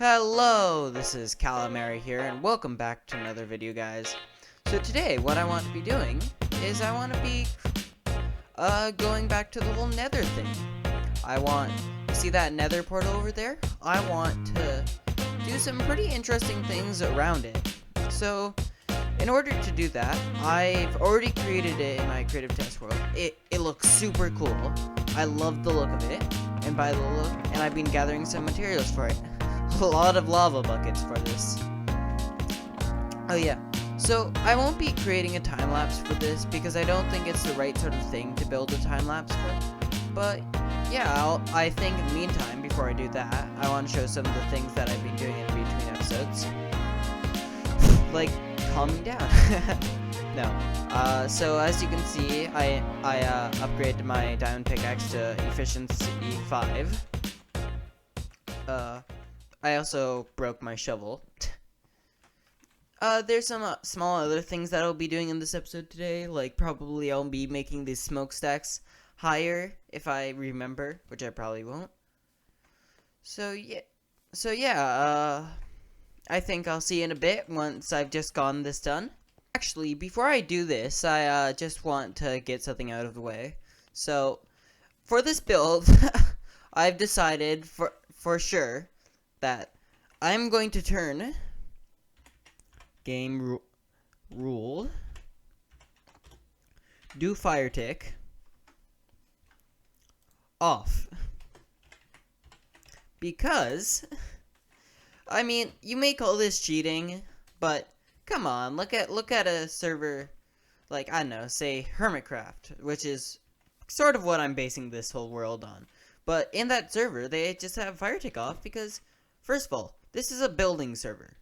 Hello, this is Calamari here, and welcome back to another video, guys. So today, what I want to be doing is I want to be going back to the whole Nether thing. See that Nether portal over there? I want to do some pretty interesting things around it. So, in order to do that, I've already created it in my creative test world. It looks super cool. I love the look of it, and I've been gathering some materials for it. A lot of lava buckets for this. Oh yeah, so I won't be creating a time lapse for this because I don't think it's the right sort of thing to build a time lapse for. But yeah, I think in the meantime, before I do that, I want to show some of the things that I've been doing in between episodes. Like calming down. No. So as you can see, I upgraded my diamond pickaxe to efficiency 5. I also broke my shovel. There's some small other things that I'll be doing in this episode today, like probably I'll be making these smokestacks higher if I remember, which I probably won't. So yeah, I think I'll see you in a bit once I've just gotten this done. Actually, before I do this, I just want to get something out of the way. So, for this build, I've decided for sure that I'm going to turn game rule do fire tick off, because I mean, you may call this cheating, but come on, look at a server like, I don't know, say Hermitcraft, which is sort of what I'm basing this whole world on. But in that server, they just have fire tick off because, first of all, this is a building server.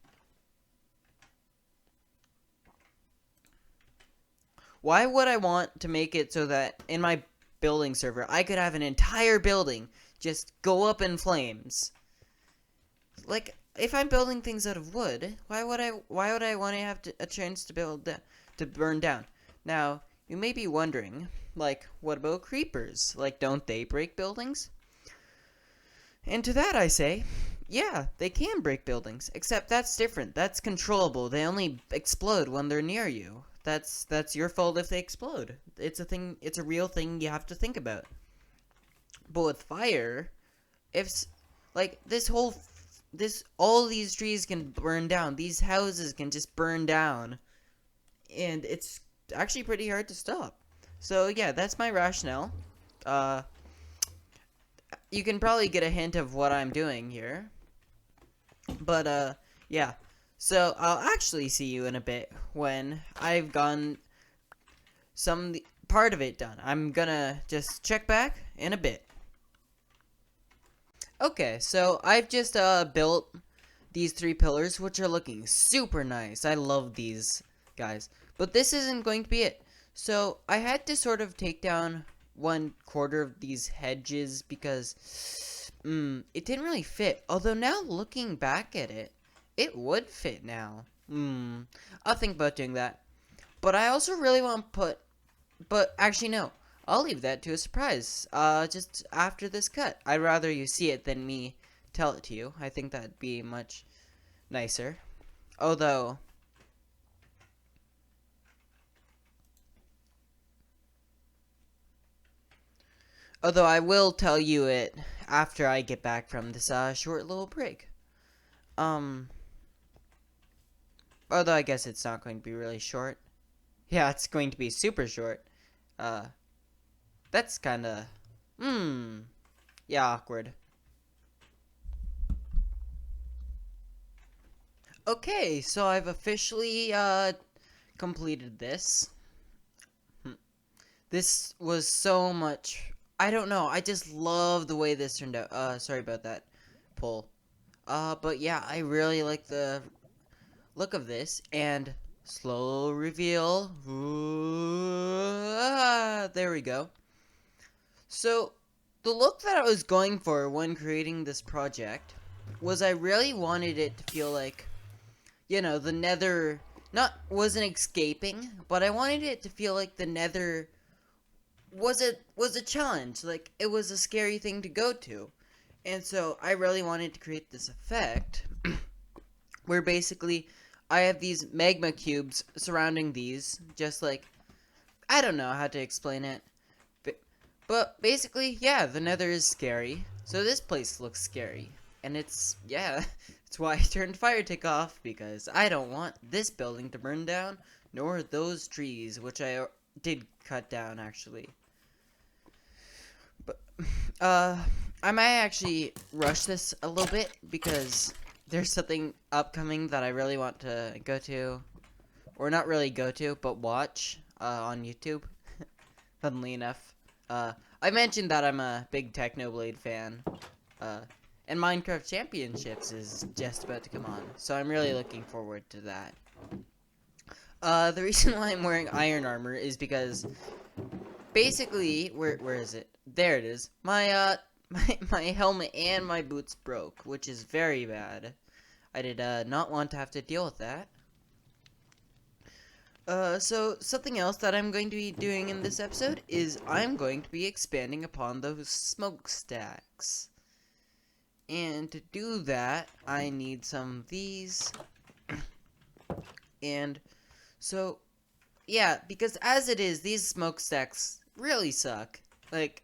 Why would I want to make it so that in my building server, I could have an entire building just go up in flames? Like, if I'm building things out of wood, why would I want to have a chance to burn down? Now, you may be wondering, like, what about creepers? Like, don't they break buildings? And to that I say, yeah, they can break buildings, except that's different. That's controllable. They only explode when they're near you. That's your fault if they explode. It's a real thing you have to think about. But with fire, all these trees can burn down. These houses can just burn down. And it's actually pretty hard to stop. So yeah, that's my rationale. You can probably get a hint of what I'm doing here. But, yeah. So, I'll actually see you in a bit when I've gotten part of it done. I'm gonna just check back in a bit. Okay, so I've just, built these 3 pillars, which are looking super nice. I love these guys. But this isn't going to be it. So, I had to sort of take down 1/4 of these hedges because it didn't really fit. Although now looking back at it, it would fit now. I'll think about doing that. But I also really want to but actually no, I'll leave that to a surprise. Just after this cut. I'd rather you see it than me tell it to you. I think that'd be much nicer. Although I will tell you it after I get back from this short little break. Although I guess it's not going to be really short. Yeah, it's going to be super short. That's kinda yeah, awkward. Okay, so I've officially completed this. This was so much, I don't know, I just love the way this turned out. Sorry about that pull. But yeah, I really like the look of this, and slow reveal. There we go. So, the look that I was going for when creating this project was I really wanted it to feel like, you know, the Nether wasn't escaping, but I wanted it to feel like the Nether was a challenge. Like, it was a scary thing to go to. And so I really wanted to create this effect where basically I have these magma cubes surrounding these, just like, I don't know how to explain it. But basically, yeah, the Nether is scary. So this place looks scary. And yeah, it's why I turned Fire Tick off, because I don't want this building to burn down, nor those trees, which I did cut down, actually. But, I might actually rush this a little bit, because there's something upcoming that I really want to go to. Or not really go to, but watch, on YouTube. Funnily enough. I mentioned that I'm a big Technoblade fan, and Minecraft Championships is just about to come on, so I'm really looking forward to that. The reason why I'm wearing iron armor is because, basically, where is it? There it is. My helmet and my boots broke, which is very bad. I did, not want to have to deal with that. So something else that I'm going to be doing in this episode is I'm going to be expanding upon those smokestacks. And to do that, I need some of these. And so, yeah, because as it is, these smokestacks really suck. Like,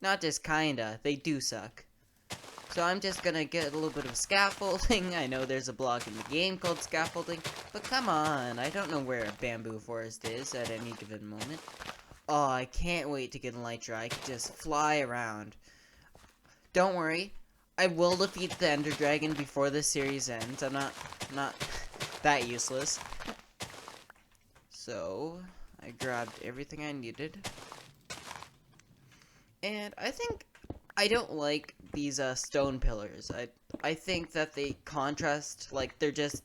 not just kinda, they do suck. So I'm just gonna get a little bit of scaffolding. I know there's a block in the game called scaffolding, but come on, I don't know where a bamboo forest is at any given moment. Oh, I can't wait to get an elytra. I can just fly around. Don't worry, I will defeat the Ender Dragon before this series ends. I'm not that useless. So, I grabbed everything I needed. And I don't like these stone pillars. I think that they contrast, like, they're just,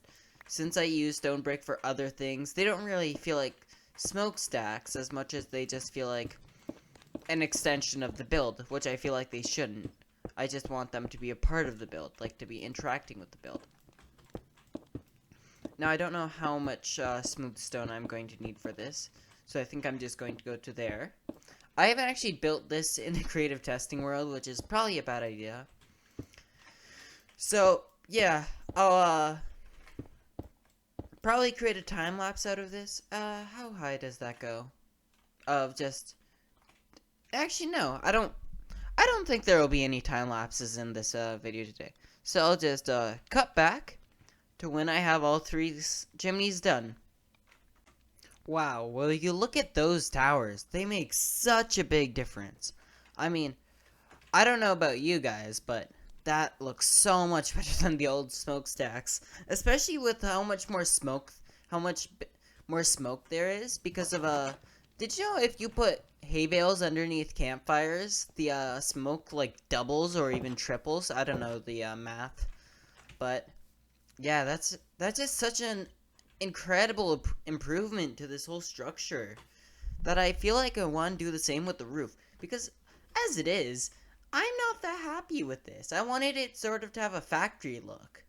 since I use stone brick for other things, they don't really feel like smokestacks as much as they just feel like an extension of the build, which I feel like they shouldn't. I just want them to be a part of the build, like to be interacting with the build. Now, I don't know how much smooth stone I'm going to need for this, so I think I'm just going to go to there. I haven't actually built this in the creative testing world, which is probably a bad idea. So, yeah, I'll probably create a time lapse out of this. How high does that go? Of just, actually no, I don't think there will be any time lapses in this video today. So I'll just cut back to when I have all 3 chimneys done. Wow, well, you look at those towers. They make such a big difference. I mean, I don't know about you guys, but that looks so much better than the old smokestacks. Especially with how much more smoke there is because of did you know if you put hay bales underneath campfires, the smoke like doubles or even triples? I don't know the math, but yeah, that's just such an incredible improvement to this whole structure that I feel like I want to do the same with the roof, because as it is, I'm not that happy with this. I wanted it sort of to have a factory look,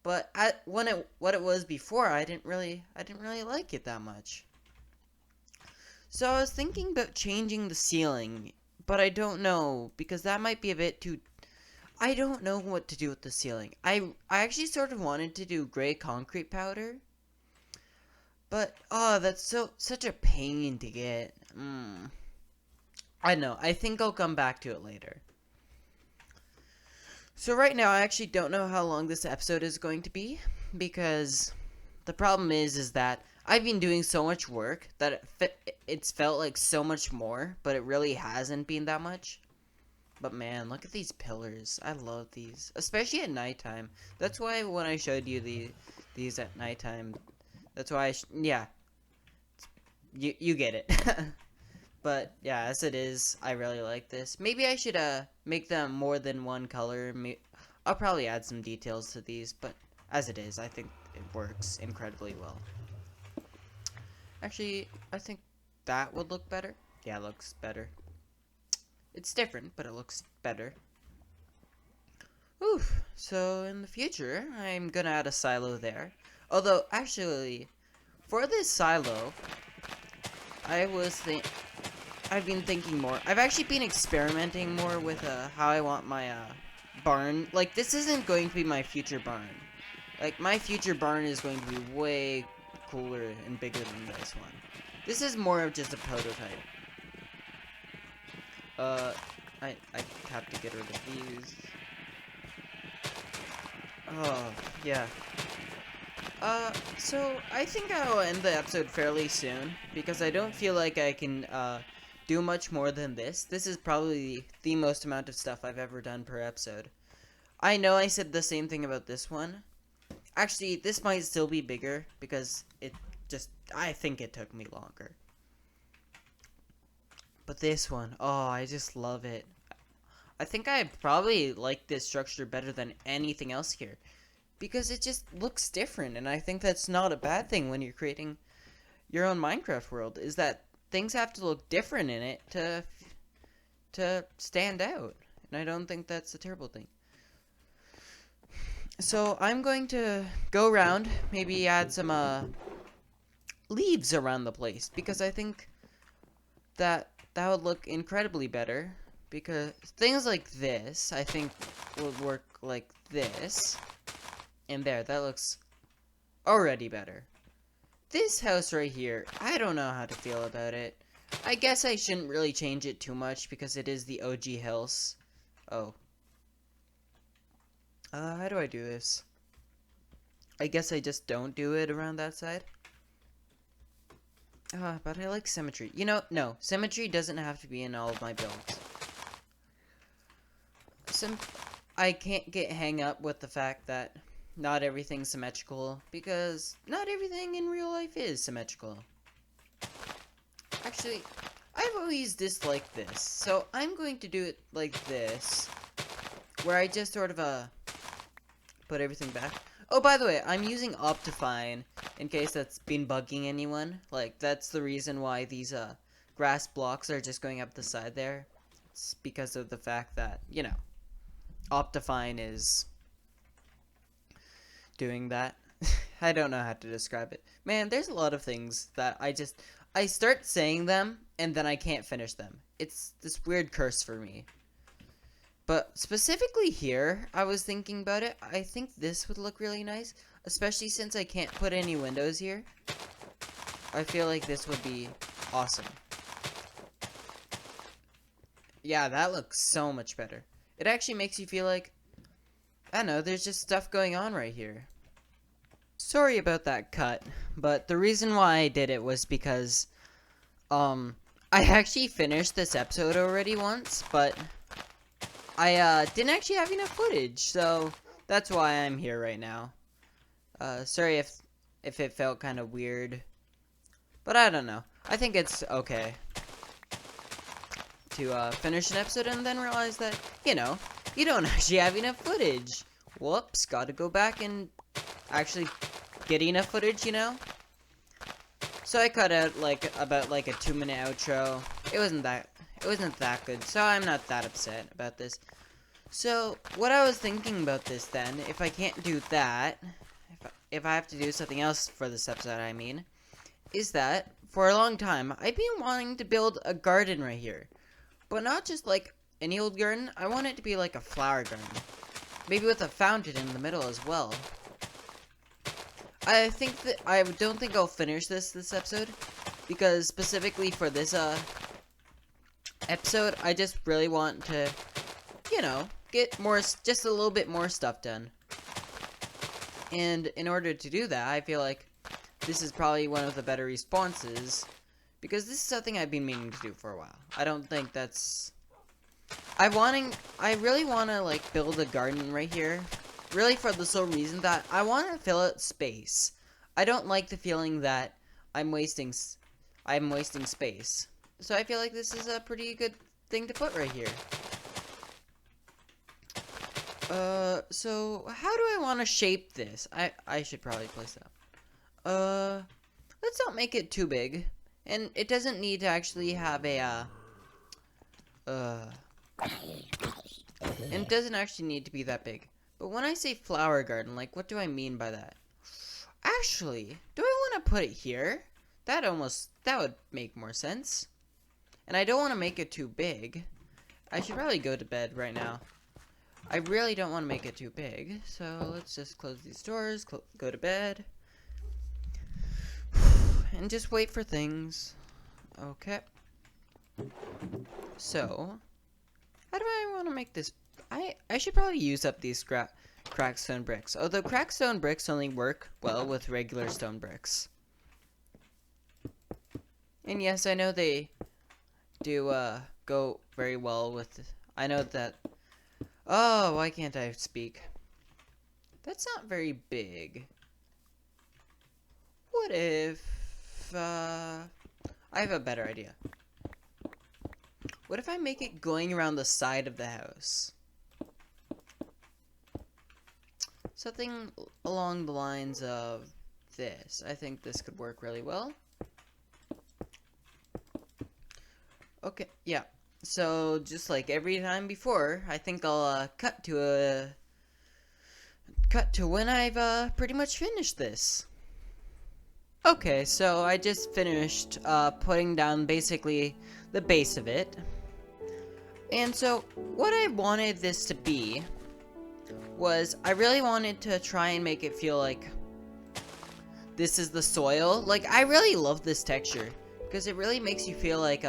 but what it was before, I didn't really like it that much. So I was thinking about changing the ceiling, but I don't know, because that might be a bit too, I don't know what to do with the ceiling. I actually sort of wanted to do gray concrete powder, but, oh, that's such a pain to get. I know. I think I'll come back to it later. So right now, I actually don't know how long this episode is going to be, because the problem is that I've been doing so much work that it's felt like so much more, but it really hasn't been that much. But man, look at these pillars. I love these, especially at nighttime. That's why when I showed you these at nighttime, that's why yeah, you get it. But yeah, as it is, I really like this. Maybe I should make them more than one color. I'll probably add some details to these, but as it is, I think it works incredibly well. Actually, I think that would look better. Yeah, it looks better. It's different, but it looks better. Oof. So in the future, I'm gonna add a silo there. Although, actually, for this silo, I've been thinking more. I've actually been experimenting more with how I want my barn, like, this isn't going to be my future barn. Like, my future barn is going to be way cooler and bigger than this one. This is more of just a prototype. I have to get rid of these. Oh, yeah. So I think I'll end the episode fairly soon, because I don't feel like I can, do much more than this. This is probably the most amount of stuff I've ever done per episode. I know I said the same thing about this one. Actually, this might still be bigger, because I think it took me longer. But this one, oh, I just love it. I think I probably like this structure better than anything else here, because it just looks different, and I think that's not a bad thing when you're creating your own Minecraft world, is that things have to look different in it to stand out, and I don't think that's a terrible thing. So I'm going to go around, maybe add some leaves around the place, because I think that would look incredibly better, because things like this I think would work like this, and there, that looks already better. This house right here, I don't know how to feel about it. I guess I shouldn't really change it too much because it is the OG house. Oh. How do I do this? I guess I just don't do it around that side. But I like symmetry. You know, no, symmetry doesn't have to be in all of my builds. I can't get hang up with the fact that not everything's symmetrical, because not everything in real life is symmetrical. Actually, I've always disliked this, so I'm going to do it like this, where I just sort of, put everything back. Oh, by the way, I'm using Optifine, in case that's been bugging anyone. Like, that's the reason why these, grass blocks are just going up the side there. It's because of the fact that, you know, Optifine is doing that. I don't know how to describe it. Man, there's a lot of things that I start saying them, and then I can't finish them. It's this weird curse for me. But specifically here, I was thinking about it. I think this would look really nice, especially since I can't put any windows here. I feel like this would be awesome. Yeah, that looks so much better. It actually makes you feel like, I don't know, there's just stuff going on right here. Sorry about that cut, but the reason why I did it was because, I actually finished this episode already once, but I, didn't actually have enough footage, so that's why I'm here right now. Sorry if it felt kind of weird, but I don't know. I think it's okay to, finish an episode and then realize that, you know, you don't actually have enough footage. Whoops, gotta go back and actually get enough footage, you know? So I cut out, about a 2-minute outro. It wasn't that good, so I'm not that upset about this. So, what I was thinking about this then, if I can't do that, if I have to do something else for this episode, I mean, is that, for a long time, I've been wanting to build a garden right here. But not just like any old garden, I want it to be like a flower garden. Maybe with a fountain in the middle as well. I don't think I'll finish this episode, because specifically for this episode, I just really want to, you know, get just a little bit more stuff done. And in order to do that, I feel like this is probably one of the better responses, because this is something I've been meaning to do for a while. I don't think that's... I really want to, like, build a garden right here. Really for the sole reason that I want to fill out space. I don't like the feeling that I'm wasting space. So I feel like this is a pretty good thing to put right here. So how do I want to shape this? I should probably place that. Let's not make it too big. And it doesn't need to actually have a, and it doesn't actually need to be that big. But when I say flower garden, like, what do I mean by that? Actually, do I want to put it here? That would make more sense. And I don't want to make it too big. I should probably go to bed right now. I really don't want to make it too big, so let's just close these doors, go to bed, and just wait for things. Okay. So, how do I want to make this? I should probably use up these cracked stone bricks. Although cracked stone bricks only work well with regular stone bricks. And yes, I know they do go very well with. I know that. Oh, why can't I speak? That's not very big. What if I have a better idea. What if I make it going around the side of the house? Something along the lines of this. I think this could work really well. Okay, yeah. So, just like every time before, I think I'll cut to when I've pretty much finished this. Okay, so I just finished putting down basically the base of it. And so, what I wanted this to be was, I really wanted to try and make it feel like this is the soil. Like, I really love this texture, because it really makes you feel like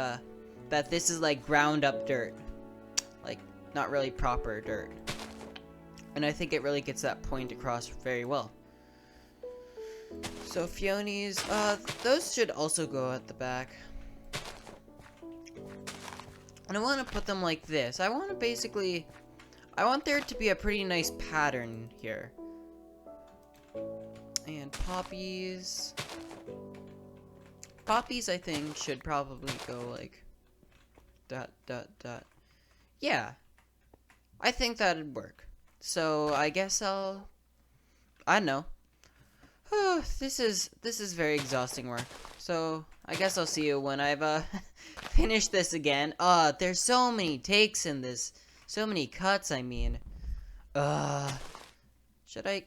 that this is like ground up dirt. Like, not really proper dirt. And I think it really gets that point across very well. So Fionies, those should also go at the back. And I want to put them like this. I want there to be a pretty nice pattern here. And poppies. Poppies, I think, should probably go like dot, dot, dot. Yeah. I think that'd work. So I guess I don't know. Oh, this is very exhausting work. So I guess I'll see you when I've finished this again. There's so many takes in this. So many cuts, I mean. Should I?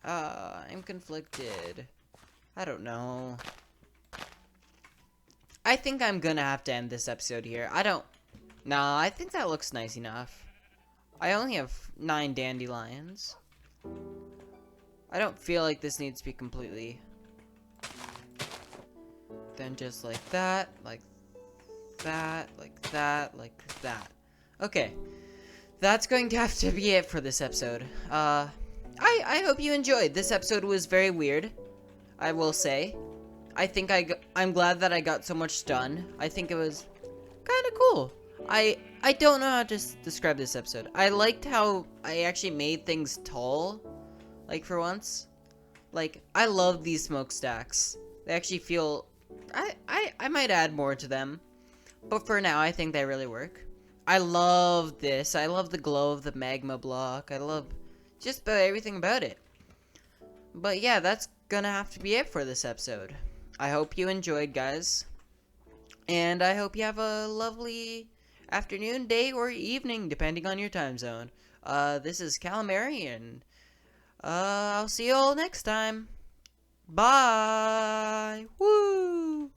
I'm conflicted. I don't know. I think I'm gonna have to end this episode here. Nah, I think that looks nice enough. I only have 9 dandelions. I don't feel like this needs to be completely. Then just like that, like that, like that, like that. Okay. That's going to have to be it for this episode. I hope you enjoyed. This episode was very weird, I will say. I think I'm glad that I got so much done. I think it was kind of cool. I don't know how to describe this episode. I liked how I actually made things tall. Like, for once. Like, I love these smokestacks. They actually feel... I might add more to them. But for now, I think they really work. I love this. I love the glow of the magma block. I love just about everything about it. But yeah, that's gonna have to be it for this episode. I hope you enjoyed, guys. And I hope you have a lovely afternoon, day, or evening, depending on your time zone. This is Calamari, and I'll see you all next time. Bye. Woo.